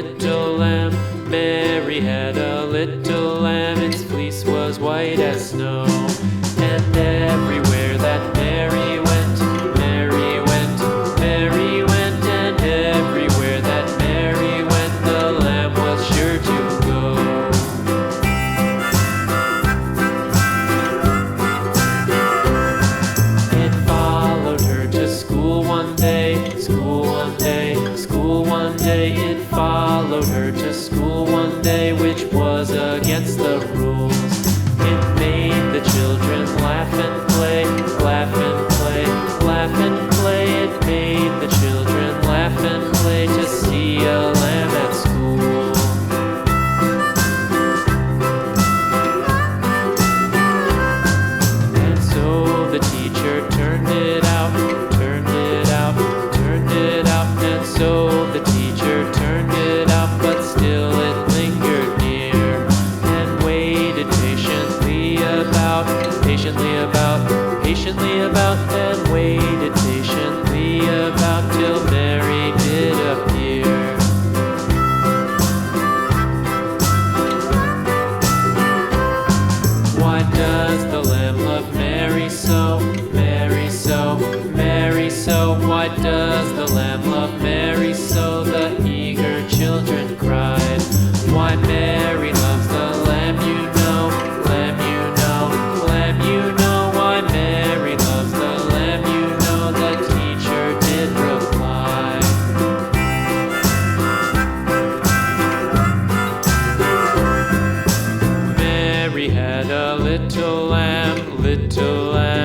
little lamb. Mary had a little lamb. Its fleece was white as snow. And everywhere that Mary went, Mary went, Mary went. And everywhere that Mary went, the lamb was sure to go. It followed her to school one day, school one day, school one day. It followed her to school one day, which was against the rules. It made the children laugh and play, laugh and play, laugh and play. It made the children laugh and play to see a lamb at school. And so the teacher turned it out, turned it out, turned it out. And so the teacher turned it out, but still it lingered near and waited patiently about, patiently about, and waited patiently about till Mary did appear. Why does the lamb love Mary so, Mary so, Mary so? Why does the lamb love Mary so? The eager children cried. Why Mary loves the lamb, you know, lamb, you know, lamb, you know. Why Mary loves the lamb, you know, the teacher did reply. Mary had a little lamb, little lamb.